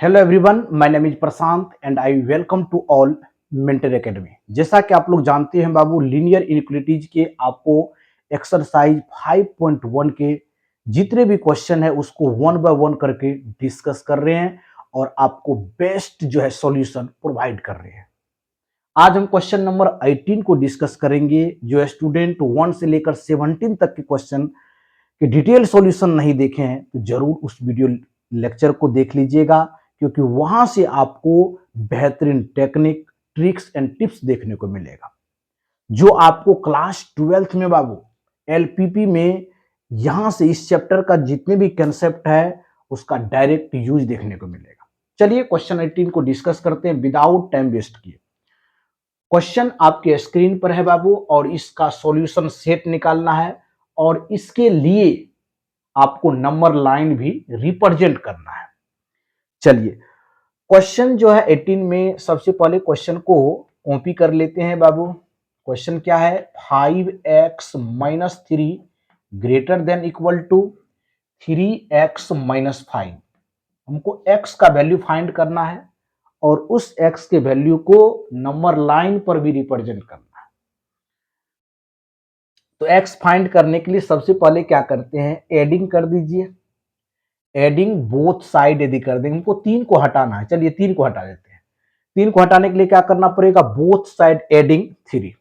Hello everyone, my name is Prashant and I welcome to all Mentor Academy. जैसा कि आप लोग जानते हैं बाबू, लीनियर इनइक्वालिटीज के आपको एक्सरसाइज 5.1 के जितने भी क्वेश्चन है उसको वन बाय वन करके डिस्कस कर रहे हैं और आपको बेस्ट जो है सॉल्यूशन प्रोवाइड कर रहे हैं। आज हम क्वेश्चन नंबर 18 को डिस्कस करेंगे। जो स्टूडेंट 1 से लेकर 17 तक के क्वेश्चन कि डिटेल सॉल्यूशन नहीं देखे हैं तो जरूर उस वीडियो लेक्चर को देख लीजिएगा, क्योंकि वहां से आपको बेहतरीन टेक्निक, ट्रिक्स एंड टिप्स देखने को मिलेगा जो आपको क्लास 12th में बाबू एलपीपी में यहां से इस चैप्टर का जितने भी कंसेप्ट है उसका डायरेक्ट यूज देखने को मिलेगा। चलिए क्वेश्चन 18 को डिस्कस करते हैं विदाउट टाइम वेस्ट किए। क्वेश्चन आपके स्क्रीन पर है बाबू और इसका सॉल्यूशन सेट निकालना है और इसके लिए आपको नंबर लाइन भी रिप्रेजेंट करना है। चलिए क्वेश्चन जो है 18 में सबसे पहले क्वेश्चन को कॉपी कर लेते हैं बाबू। क्वेश्चन क्या है? 5x minus 3 greater than equal to 3x minus 5। हमको x का वैल्यू फाइंड करना है और उस x के वैल्यू को नंबर लाइन पर भी रिप्रेजेंट करना है। तो x फाइंड करने के लिए सबसे पहले क्या करते हैं, एडिंग कर दीजिए। एडिंग बोथ साइड यदि कर देंगे, हमको 3 को हटाना है। चलिए 3 को हटा देते हैं। 3 को हटाने के लिए क्या करना पड़ेगा? Both side adding 3,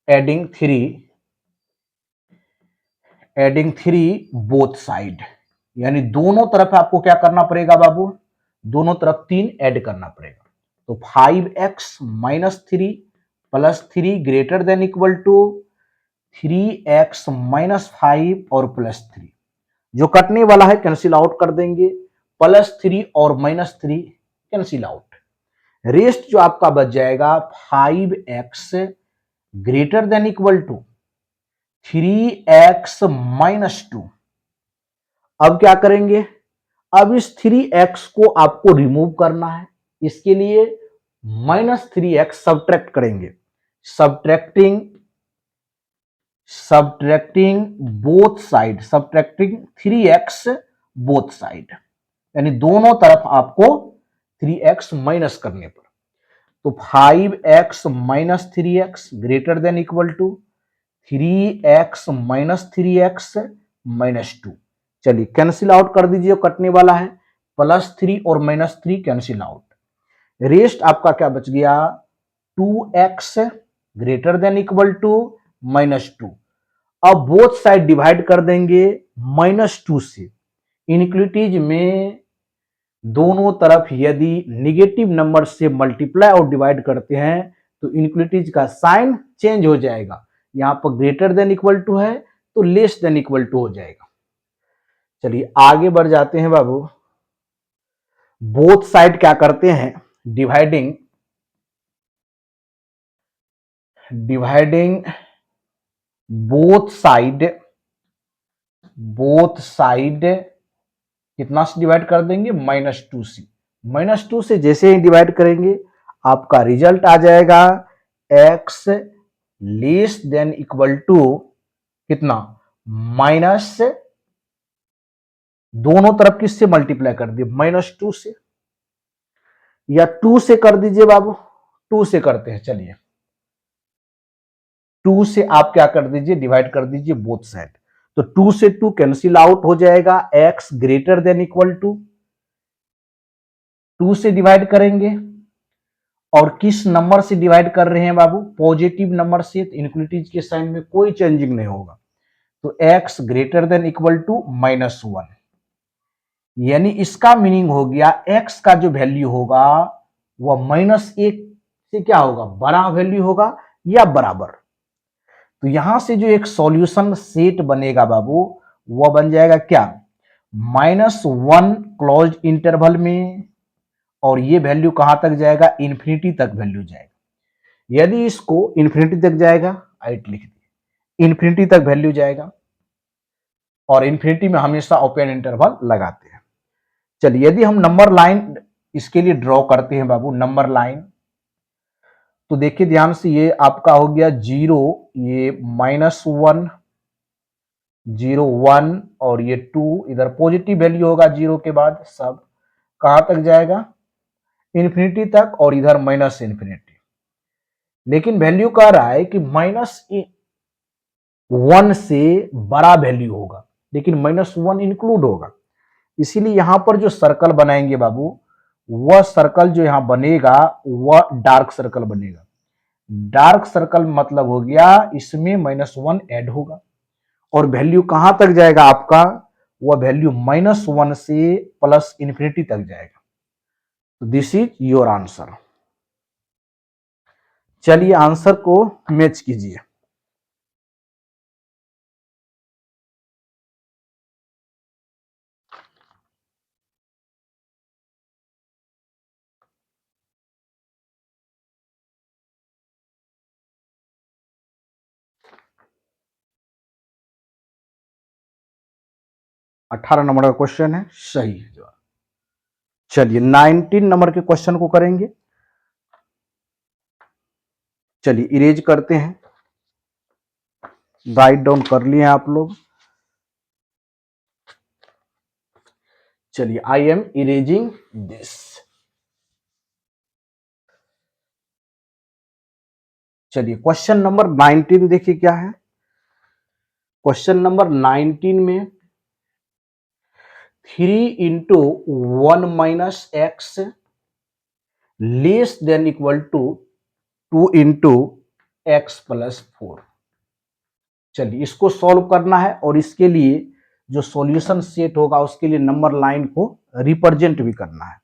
adding 3, adding 3 both side, यानी दोनों तरफ आपको क्या करना पड़ेगा बाबू? दोनों तरफ 3 ऐड करना पड़ेगा। तो 5x minus 3 plus 3 greater than equal to 3x minus 5 और प्लस 3। जो कटने वाला है कैंसिल आउट कर देंगे। +3 और -3 कैंसिल आउट। रेस्ट जो आपका बच जाएगा 5x greater than equal to 3x minus 2। अब क्या करेंगे? अब इस 3x को आपको रिमूव करना है। इसके लिए -3x सब्ट्रैक्ट करेंगे। Subtracting both side, subtracting 3x both side, यानी दोनों तरफ आपको 3x माइनस करने पर। तो 5x minus 3x greater than equal to 3x minus 3x minus 2। चलिए कैंसिल आउट कर दीजिए, कटने वाला है। +3 और -3 कैंसिल आउट। रेस्ट आपका क्या बच गया? 2x greater than equal to -2। अब बोथ साइड डिवाइड कर देंगे -2 से। इनइक्वालिटीज में दोनों तरफ यदि निगेटिव नंबर से मल्टीप्लाई और डिवाइड करते हैं तो इनइक्वालिटीज का साइन चेंज हो जाएगा। यहां पर ग्रेटर देन इक्वल टू है तो लेस देन इक्वल टू हो जाएगा। चलिए आगे बढ़ जाते हैं बाबू। बोथ साइड क्या करते हैं? डिवाइडिंग बोथ साइड कितना से डिवाइड कर देंगे? -2 से। -2 से जैसे ही डिवाइड करेंगे आपका रिजल्ट आ जाएगा x less than equal to कितना? माइनस, दोनों तरफ किससे मल्टीप्लाई कर दिए? -2 से, या 2 से कर दीजिए बाबू। 2 से करते हैं। चलिए 2 से आप क्या कर दीजिए? डिवाइड कर दीजिए बोथ साइड। तो 2 से 2 कैंसिल आउट हो जाएगा। x greater than equal to 2 से डिवाइड करेंगे और किस नंबर से डिवाइड कर रहे हैं बाबू? पॉजिटिव नंबर से। तो इनइक्वालिटीज के साइन में कोई चेंजिंग नहीं होगा। तो x greater than equal to -1, यानी इसका मीनिंग हो गया x का जो वैल्यू होगा वह -1 से क्या होगा? बड़ा वैल्यू होगा या बराबर। तो यहां से जो एक सॉल्यूशन सेट बनेगा बाबू वह बन जाएगा क्या? -1 क्लोज इंटरवल में, और ये वैल्यू कहां तक जाएगा? इन्फिनिटी तक वैल्यू जाएगा। यदि इसको इन्फिनिटी तक जाएगा, आइट लिख दिए, इन्फिनिटी तक वैल्यू जाएगा और इन्फिनिटी में हमेशा ओपन इंटरवल लगाते हैं। चलिए यदि हम नंबर लाइन इसके लिए ड्रॉ करते हैं बाबू, नंबर लाइन, तो देखिए ध्यान से, ये आपका हो गया 0, ये -1, 0 1 और ये 2, इधर पॉजिटिव वैल्यू होगा 0 के बाद सब। कहां तक जाएगा, इन्फिनिटी तक, और इधर माइनस इन्फिनिटी। लेकिन वैल्यू कह रहा है कि -1 से बड़ा वैल्यू होगा, लेकिन -1 इंक्लूड होगा। इसीलिए यहां पर जो सर्कल बनाएंगे बाबू, वह सर्कल जो यहां बनेगा वह डार्क सर्कल बनेगा। डार्क सर्कल मतलब हो गया इसमें -1 ऐड होगा, और वैल्यू कहां तक जाएगा आपका, वह वैल्यू -1 से प्लस इंफिनिटी तक जाएगा। तो दिस इज योर आंसर। चलिए आंसर को मैच कीजिए। अठारह नंबर का क्वेश्चन है, सही जवाब। चलिए 19 नंबर के क्वेश्चन को करेंगे। चलिए इरेज करते हैं, राइट डाउन कर लिए आप लोग। चलिए आई एम इरेजिंग दिस। चलिए क्वेश्चन नंबर 19 देखिए क्या है। क्वेश्चन नंबर 19 में 3 into 1 - x less than equal to 2 into x plus 4। चलिए इसको सॉल्व करना है, और इसके लिए जो सॉल्यूशन सेट होगा उसके लिए नंबर लाइन को रिप्रेजेंट भी करना है।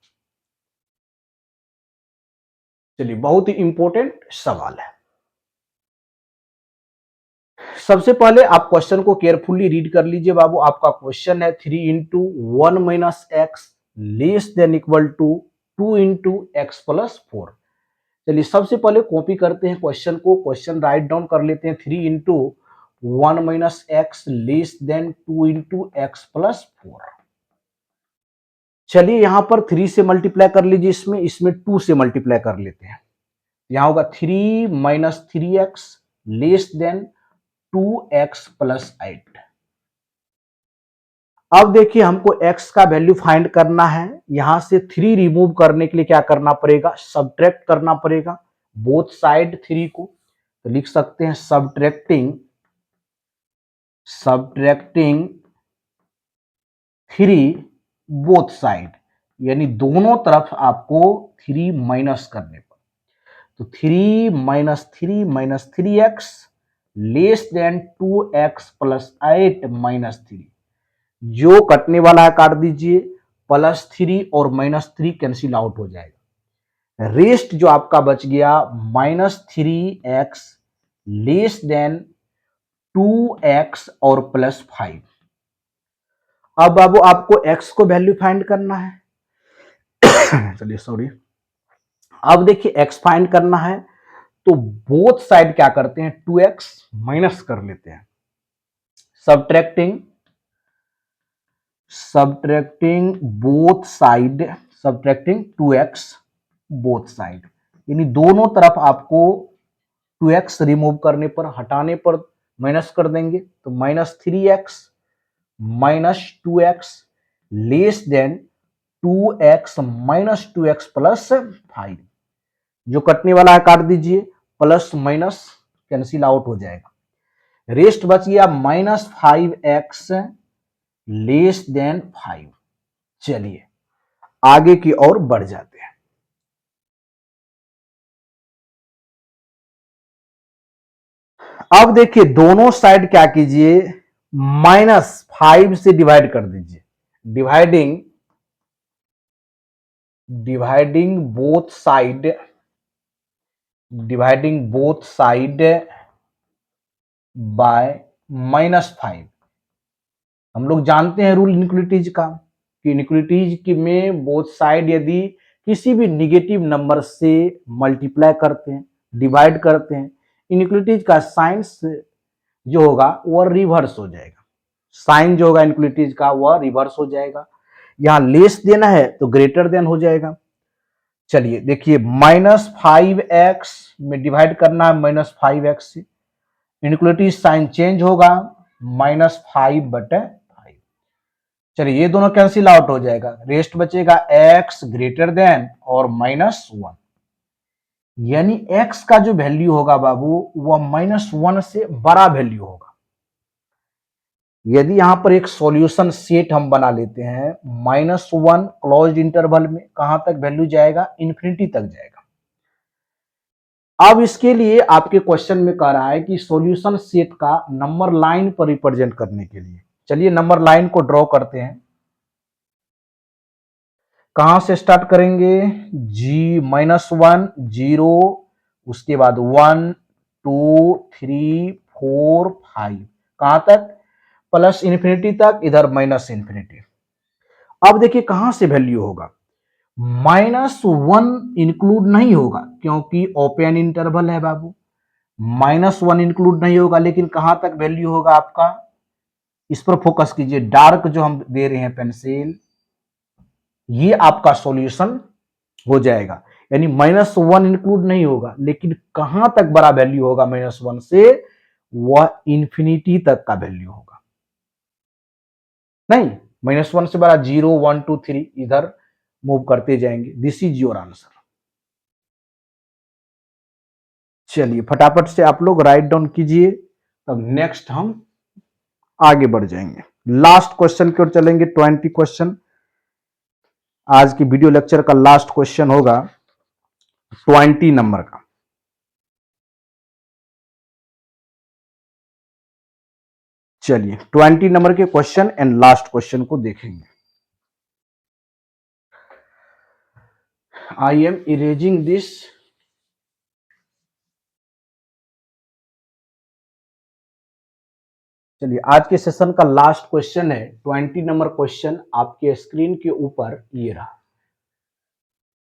चलिए बहुत ही इंपॉर्टेंट सवाल है। सबसे पहले आप क्वेश्चन को केयरफुली रीड कर लीजिए बाबू। आपका क्वेश्चन है 3 into 1 - x less than equal to 2 into x plus 4। चलिए सबसे पहले कॉपी करते हैं क्वेश्चन को, क्वेश्चन राइट डाउन कर लेते हैं। 3 into 1 - x less then 2 into x plus 4। चलिए यहां पर 3 से मल्टीप्लाई कर लीजिए, इसमें 2 से मल्टीप्लाई कर लेते हैं। यहां होगा 3 - 3x less than 2x plus 8। अब देखिए हमको x का वैल्यू फाइंड करना है। यहां से 3 रिमूव करने के लिए क्या करना पड़ेगा, सब्ट्रैक्ट करना पड़ेगा बोथ साइड 3 को। तो लिख सकते हैं सब्ट्रैक्टिंग 3 बोथ साइड, यानी दोनों तरफ आपको 3 माइनस करने पर। तो 3 - 3x less than 2x plus 8 -3। जो कटने वाला है काट दीजिए, +3 और -3 कैंसिल आउट हो जाएगा। रेस्ट जो आपका बच गया -3x लेस देन 2x और +5। अब बाबू आपको x को वैल्यू फाइंड करना है। चलिए सॉरी। अब देखिए x फाइंड करना है, तो बोथ साइड क्या करते हैं, 2x माइनस कर लेते हैं। Subtracting both side, subtracting 2x both side, यानी दोनों तरफ आपको 2x रिमूव करने पर, हटाने पर माइनस कर देंगे। तो -3x -2x less than 2x -2x plus 5। जो कटने वाला है काट दीजिए, प्लस माइनस कैंसिल आउट हो जाएगा। रेस्ट बच गया -5x लेस देन 5। चलिए आगे की ओर बढ़ जाते हैं। अब देखिए दोनों साइड क्या कीजिए, -5 से डिवाइड कर दीजिए। Dividing both side by -5। हम लोग जानते हैं रूल इनइक्वालिटीज का, कि इनइक्वालिटीज की में बोथ साइड यदि किसी भी निगेटिव नंबर से मल्टीप्लाई करते हैं, डिवाइड करते हैं, इनइक्वालिटीज का साइंस जो होगा वह रिवर्स हो जाएगा। साइन जो होगा इनइक्वालिटीज का वह रिवर्स हो जाएगा। यहां लेस देना है तो ग्रेटर देन हो जाएगा। चलिए देखिए -5x में डिवाइड करना है -5x से, इनइक्वालिटी साइन चेंज होगा -5/5। चलिए ये दोनों कैंसिल आउट हो जाएगा, रेस्ट बचेगा x ग्रेटर देन और -1, यानी x का जो वैल्यू होगा बाबू वह -1 से बड़ा वैल्यू होगा। यदि यहां पर एक सॉल्यूशन सेट हम बना लेते हैं, -1 क्लोज्ड इंटरवल में कहां तक वैल्यू जाएगा, इंफिनिटी तक जाएगा। अब इसके लिए आपके क्वेश्चन में कह रहा है कि सॉल्यूशन सेट का नंबर लाइन पर रिप्रेजेंट करने के लिए, चलिए नंबर लाइन को ड्रॉ करते हैं। कहां से स्टार्ट करेंगे, -1 0, उसके बाद 1 2 3 4 5, कहां तक, प्लस इंफिनिटी तक, इधर माइनस इंफिनिटी। अब देखिए कहां से वैल्यू होगा, -1 इंक्लूड नहीं होगा क्योंकि ओपन इंटरवल है बाबू, -1 इंक्लूड नहीं होगा, लेकिन कहां तक वैल्यू होगा आपका, इस पर फोकस कीजिए, डार्क जो हम दे रहे हैं पेंसिल, ये आपका सॉल्यूशन हो जाएगा। यानी -1 इंक्लूड नहीं होगा, लेकिन कहां तक बड़ा वैल्यू होगा -1 से, वह इंफिनिटी तक का वैल्यू होगा। नहीं, -1 से बड़ा 0 1 2 3 इधर मूव करते जाएंगे। This is your answer. चलिए फटाफट से आप लोग राइट डाउन कीजिए, तब नेक्स्ट हम आगे बढ़ जाएंगे। लास्ट क्वेश्चन की ओर चलेंगे, 20 क्वेश्चन। आज की वीडियो लेक्चर का लास्ट क्वेश्चन होगा 20 नंबर का। चलिए 20 नंबर के क्वेश्चन एंड लास्ट क्वेश्चन को देखेंगे। आई एम इरेजिंग दिस। चलिए आज के सेशन का लास्ट क्वेश्चन है 20 नंबर क्वेश्चन, आपके स्क्रीन के ऊपर ये रहा।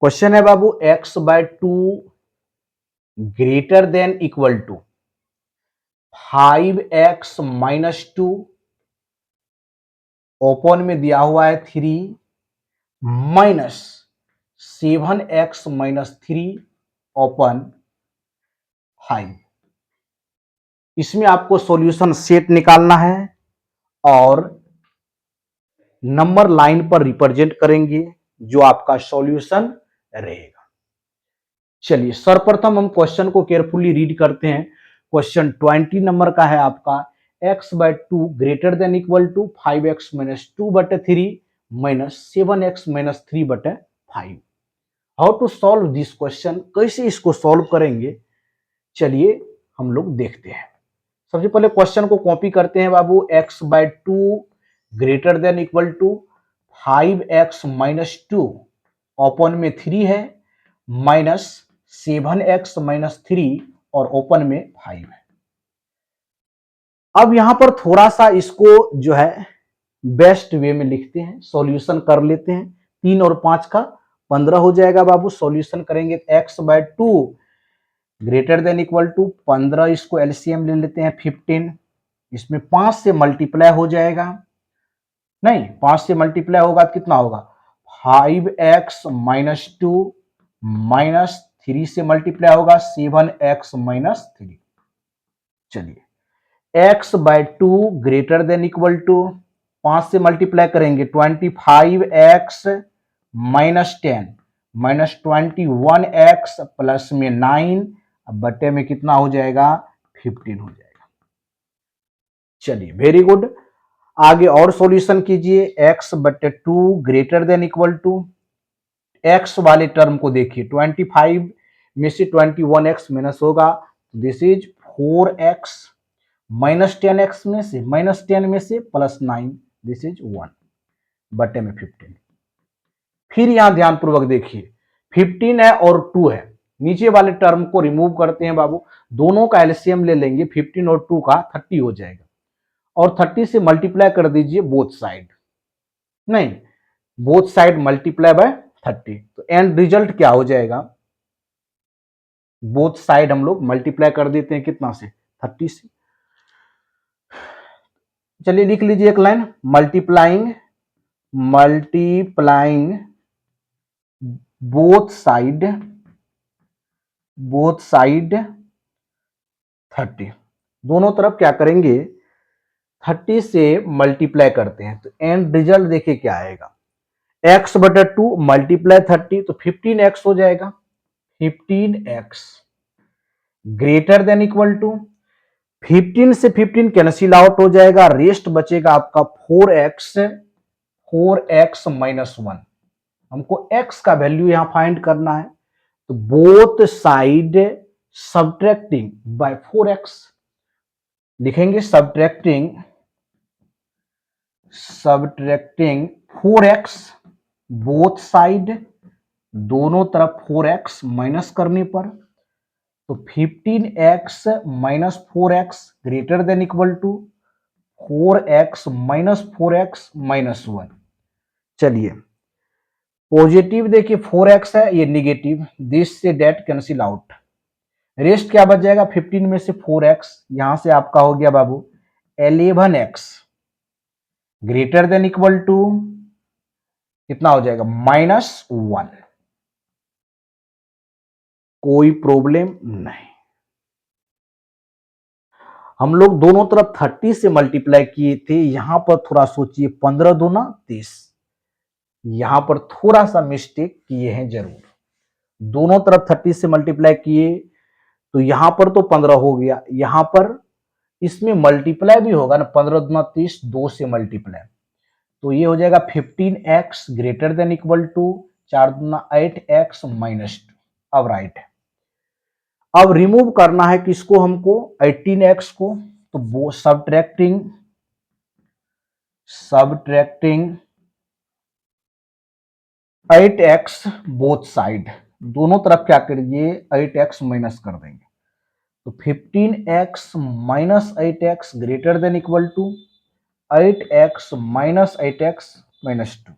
क्वेश्चन है बाबू, x/2 greater than equal to 5x-2, open में दिया हुआ है 3, -7x-3 ओपन 5। इसमें आपको सॉल्यूशन सेट निकालना है और नंबर लाइन पर रिप्रेजेंट करेंगे जो आपका सॉल्यूशन रहेगा। चलिए सर्वप्रथम हम क्वेश्चन को केयरफुली रीड करते हैं। क्वेश्चन 20 नंबर का है आपका, x/2 greater than equal to 5x-2/3 -7x-3/5। How to solve this question, कैसे इसको सॉल्व करेंगे, चलिए हम लोग देखते हैं। सबसे पहले क्वेश्चन को कॉपी करते हैं बाबू, x/2 greater than equal to 5x-2, open में 3 है, -7x-3 और ओपन में 5 है। अब यहां पर थोड़ा सा इसको जो है बेस्ट वे में लिखते हैं, सॉल्यूशन कर लेते हैं। 3 और 5 का 15 हो जाएगा बाबू। सॉल्यूशन करेंगे x/2 greater than equal to 15, इसको एलसीएम ले लेते हैं 15, इसमें 5 से मल्टीप्लाई हो जाएगा, नहीं 5 से मल्टीप्लाई होगा तो कितना होगा, 5x-2 -3 से मल्टीप्लाई होगा 7x-3। चलिए x/2 greater than equal to 5 से मल्टीप्लाई करेंगे 25x-10 -21x प्लस में 9, अब बटे में कितना हो जाएगा, 15 हो जाएगा। चलिए वेरी गुड, आगे और सॉल्यूशन कीजिए। x/2 greater than equal to, x वाले टर्म को देखिए, 25 में से 21x माइनस होगा, दिस इज 4x, -10x में से -10 में से +9, दिस इज 1 बटे में 15। फिर यहां ध्यान पूर्वक देखिए, 15 है और 2 है, नीचे वाले टर्म को रिमूव करते हैं बाबू, दोनों का एलसीएम ले लेंगे, 15 और 2 का 30 हो जाएगा, और 30 से मल्टीप्लाई कर दीजिए बोथ साइड, नहीं बोथ साइड मल्टीप्लाई बाय 30, तो एंड रिजल्ट क्या हो जाएगा, बोथ साइड हम लोग मल्टीप्लाई कर देते हैं कितना से, 30 से। चलिए लिख लीजिए एक लाइन, मल्टीप्लाइंग बोथ साइड 30, दोनों तरफ क्या करेंगे, 30 से मल्टीप्लाई करते हैं तो एंड रिजल्ट देखिए क्या आएगा, x/2 मल्टीप्लाई 30 तो 15x हो जाएगा। 15x greater than equal to 15 से 15 कैंसिल आउट हो जाएगा, रेस्ट बचेगा आपका 4x माइनस 1। हमको x का वैल्यू यहां फाइंड करना है तो both side subtracting bye 4x लिखेंगे, सब्ट्रैक्टिंग 4x बोथ साइड, दोनों तरफ 4x माइनस करने पर तो 15x minus 4x greater than equal to 4x minus 4x minus 1। चलिए पॉजिटिव देखिए 4x है, ये निगेटिव, दिस से डेट कैंसिल आउट, रेस्ट क्या बच जाएगा 15 में से 4x, यहां से आपका हो गया बाबू 11x greater than equal to कितना हो जाएगा -1। कोई प्रॉब्लम नहीं। हम लोग दोनों तरफ 30 से मल्टीप्लाई किए थे, यहां पर थोड़ा सोचिए 15 दूना 30, यहां पर थोड़ा सा मिस्टेक किए हैं जरूर। दोनों तरफ 30 से मल्टीप्लाई किए तो यहां पर तो 15 हो गया, यहां पर इसमें मल्टीप्लाई भी होगा ना, 15 दूना 30, 2 से मल्टीप्लाई तो ये हो जाएगा 15x greater than equal to 4 दूना 8x माइनस 2। अब राइट है, अब रिमूव करना है किसको हमको 18x को, तो वो सब्ट्रैक्टिंग 8x बोथ साइड, दोनों तरफ क्या करिए 8x माइनस कर देंगे तो 15x minus 8x greater than equal to 8x minus 8x minus 2।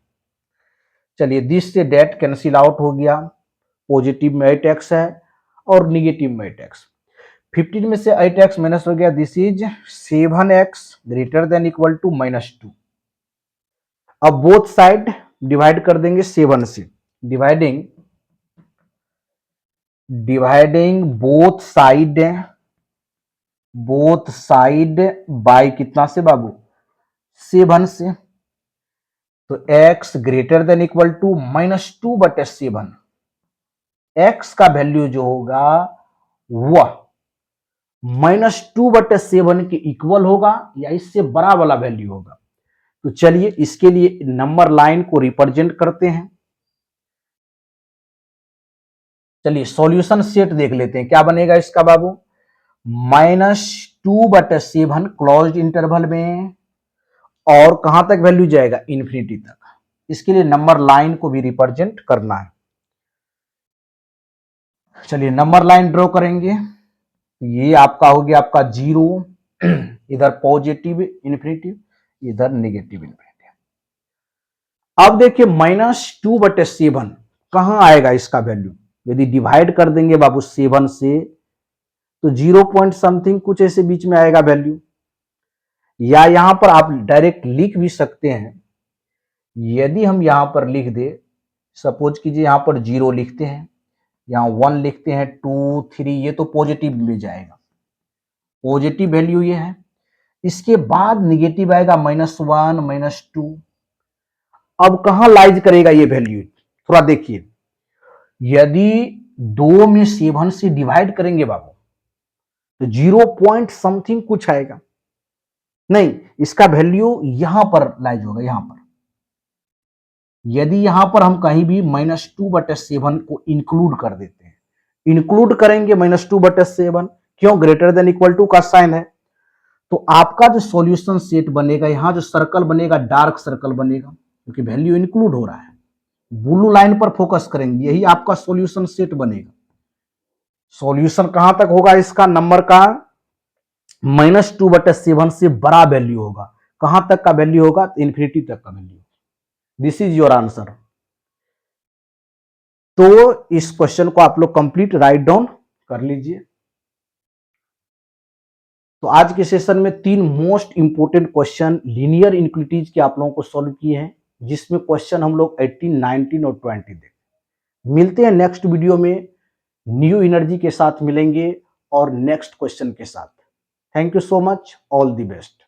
चलिए दिस से डेट कैंसिल आउट हो गया, पॉजिटिव में 8x है और निगेटिव में 8x, 15 में से 8x माइनस हो गया, this is 7x greater than equal to -2। अब बोथ साइड डिवाइड कर देंगे 7 से, डिवाइडिंग बोथ साइड बाय कितना से बाबू 7 से, तो x greater than equal to -2/7, x का वैल्यू जो होगा वह -2/7 के इक्वल होगा या इससे बड़ा वाला वैल्यू होगा। तो चलिए इसके लिए नंबर लाइन को रिप्रेजेंट करते हैं। चलिए सॉल्यूशन सेट देख लेते हैं क्या बनेगा इसका बाबू, -2/7 क्लोज्ड इंटरवल में और कहां तक वैल्यू जाएगा इन्फिनिटी तक। इसके लिए नंबर लाइन को भी रिप्रेजेंट करना है। चलिए नंबर लाइन ड्रॉ करेंगे, ये आपका हो गया आपका 0, इधर पॉजिटिव इन्फिनिटी, इधर नेगेटिव इन्फिनिटी। अब देखिए -2/7 कहां आएगा इसका वैल्यू, यदि डिवाइड कर देंगे बाबू 7 से तो 0 पॉइंट समथिंग कुछ ऐसे बीच में आएगा वैल्यू, या यहां पर आप डायरेक्ट लिख भी सकते हैं। यदि हम यहां पर लिख दे, सपोज कीजिए यहां पर 0 लिखते हैं, यहाँ 1 लिखते हैं, 2 3, ये तो पॉजिटिव में जाएगा, पॉजिटिव वैल्यू ये है। इसके बाद निगेटिव आएगा -1 -2। अब कहां लाइज करेगा ये वैल्यू, थोड़ा देखिए, यदि 2 में 7 से डिवाइड करेंगे बाबू तो 0 पॉइंट समथिंग कुछ आएगा, नहीं इसका वैल्यू यहां पर लाइज होगा, यहां पर। यदि यहां पर हम कहीं भी -2/7 को इंक्लूड कर देते हैं, इंक्लूड करेंगे -2/7, क्यों ग्रेटर देन इक्वल टू का साइन है, तो आपका जो सॉल्यूशन सेट बनेगा, यहां जो सर्कल बनेगा डार्क सर्कल बनेगा क्योंकि वैल्यू इंक्लूड हो रहा है। ब्लू लाइन पर फोकस करेंगे, यही आपका सॉल्यूशन सेट बनेगा। सॉल्यूशन कहां तक होगा इसका नंबर का, -2/7 से बड़ा वैल्यू होगा, कहां तक का वैल्यू होगा, तो इन्फिनिटी तक का value. This is your answer. तो इस क्वेश्चन को आप लोग कंप्लीट राइट डाउन कर लीजिए। तो आज के सेशन में 3 most important question linear inequalities के आप लोगों को सॉल्व किए हैं, जिसमें क्वेश्चन हम लोग 18, 19 और 20 देखें। मिलते हैं नेक्स्ट वीडियो में, न्यू एनर्जी के साथ मिलेंगे और नेक्स्ट क्वेश्चन के साथ। Thank you so much, all the best.